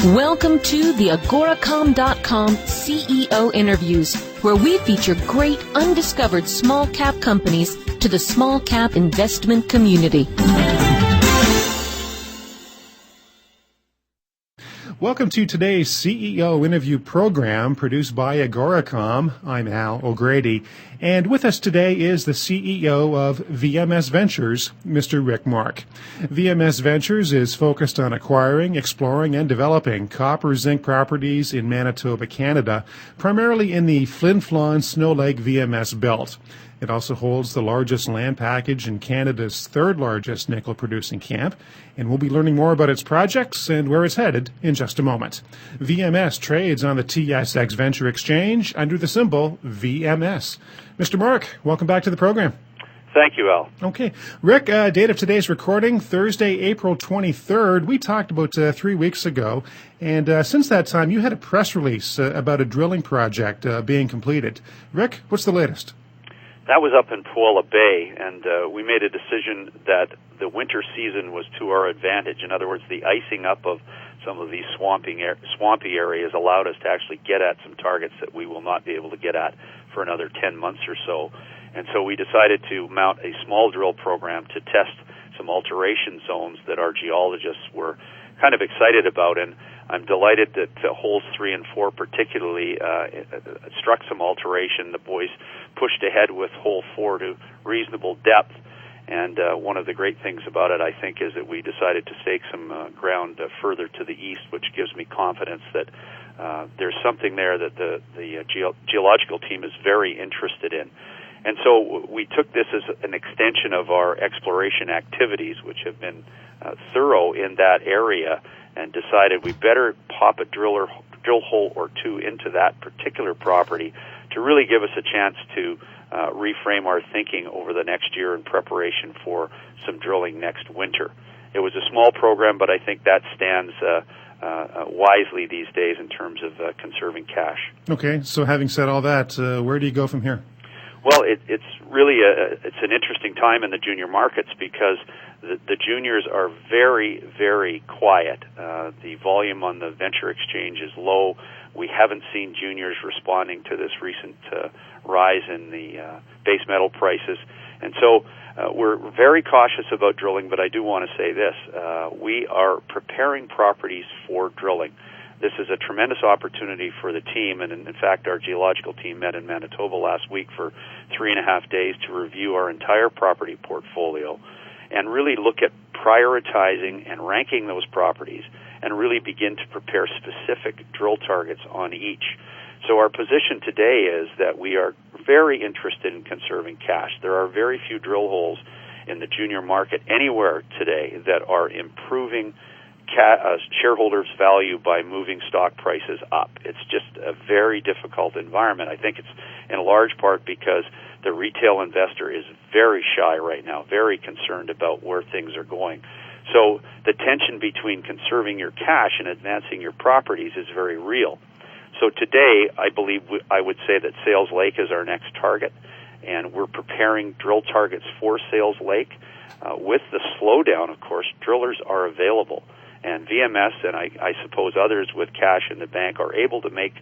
Welcome to the Agoracom.com CEO interviews, where we feature great undiscovered small cap companies to the small cap investment community. Welcome to today's CEO interview program produced by Agoracom. I'm Al O'Grady, and with us today is the CEO of VMS Ventures, Mr. Rick Mark. VMS Ventures is focused on acquiring, exploring, and developing copper zinc properties in Manitoba, Canada, primarily in the Flin Flon Snow Lake VMS belt. It also holds the largest land package in Canada's third largest nickel producing camp, and we'll be learning more about its projects and where it's headed in just a moment. VMS trades on the TSX Venture Exchange under the symbol VMS. Mr. Mark, welcome back to the program. Thank you, Al. Okay. Rick, date of today's recording, Thursday, April 23rd. We talked about 3 weeks ago, and since that time, you had a press release about a drilling project being completed. Rick, what's the latest? That was up in Paula Bay, and we made a decision that the winter season was to our advantage. In other words, the icing up of some of these swampy areas allowed us to actually get at some targets that we will not be able to get at for another 10 months or so. And so we decided to mount a small drill program to test some alteration zones that our geologists were kind of excited about. And I'm delighted that holes 3 and 4 particularly struck some alteration. The boys pushed ahead with hole 4 to reasonable depth. And one of the great things about it, I think, is that we decided to stake some ground further to the east, which gives me confidence that there's something there that the geological team is very interested in. And so we took this as an extension of our exploration activities, which have been thorough in that area, and decided we better pop a drill hole or two into that particular property to really give us a chance to reframe our thinking over the next year in preparation for some drilling next winter. It was a small program, but I think that stands wisely these days in terms of conserving cash. Okay, so having said all that, where do you go from here? Well, it's really it's an interesting time in the junior markets because the juniors are very, very quiet. The volume on the venture exchange is low. We haven't seen juniors responding to this recent rise in the base metal prices. And so we're very cautious about drilling, but I do want to say this. We are preparing properties for drilling. This is a tremendous opportunity for the team, and in fact, our geological team met in Manitoba last week for 3.5 days to review our entire property portfolio and really look at prioritizing and ranking those properties and really begin to prepare specific drill targets on each. So our position today is that we are very interested in conserving cash. There are very few drill holes in the junior market anywhere today that are improving shareholders' value by moving stock prices up. It's just a very difficult environment. I think it's in large part because the retail investor is very shy right now, very concerned about where things are going. So the tension between conserving your cash and advancing your properties is very real. So today, I believe I would say that Sales Lake is our next target, and we're preparing drill targets for Sales Lake. With the slowdown, of course, drillers are available. And VMS and I suppose others with cash in the bank are able to make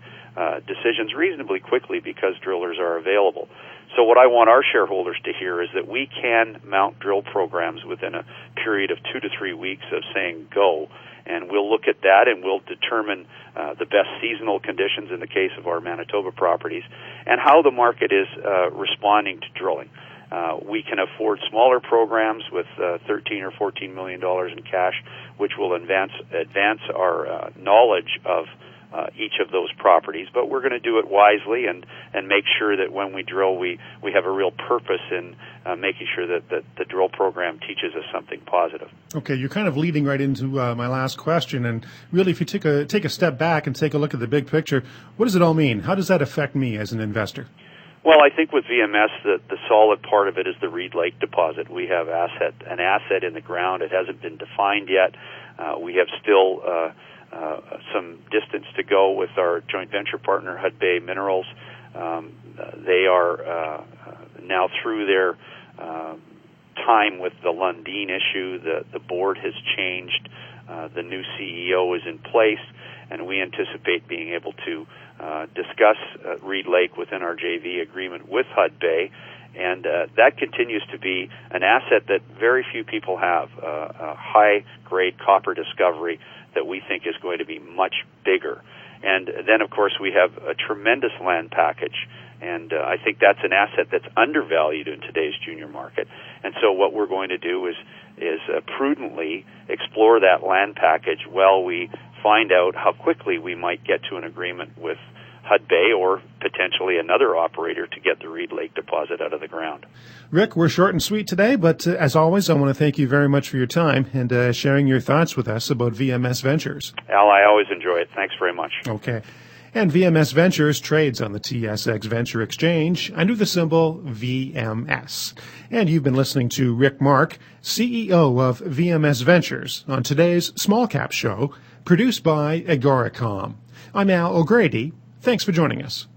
decisions reasonably quickly because drillers are available. So what I want our shareholders to hear is that we can mount drill programs within a period of 2 to 3 weeks of saying go. And we'll look at that and we'll determine the best seasonal conditions in the case of our Manitoba properties and how the market is responding to drilling. We can afford smaller programs with $13 or $14 million in cash, which will advance our knowledge of each of those properties. But we're going to do it wisely and make sure that when we drill, we have a real purpose in making sure that the drill program teaches us something positive. Okay, you're kind of leading right into my last question. And really, if you take a step back and take a look at the big picture, what does it all mean? How does that affect me as an investor? Well, I think with VMS, the solid part of it is the Reed Lake deposit. We have an asset in the ground. It hasn't been defined yet. We have still some distance to go with our joint venture partner, Hudbay Minerals. They are now through their time with the Lundin issue. The board has changed. The new CEO is in place, and we anticipate being able to discuss Reed Lake within our JV agreement with Hudbay, and that continues to be an asset that very few people have, a high-grade copper discovery that we think is going to be much bigger. And then, of course, we have a tremendous land package, and I think that's an asset that's undervalued in today's junior market. And so what we're going to do is prudently explore that land package while we find out how quickly we might get to an agreement with Hudbay or potentially another operator to get the Reed Lake deposit out of the ground. Rick, we're short and sweet today, but as always, I want to thank you very much for your time and sharing your thoughts with us about VMS Ventures. Al, I always enjoy it. Thanks very much. Okay. And VMS Ventures trades on the TSX Venture Exchange under the symbol VMS. And you've been listening to Rick Mark, CEO of VMS Ventures, on today's Small Cap Show, produced by Agoracom. I'm Al O'Grady. Thanks for joining us.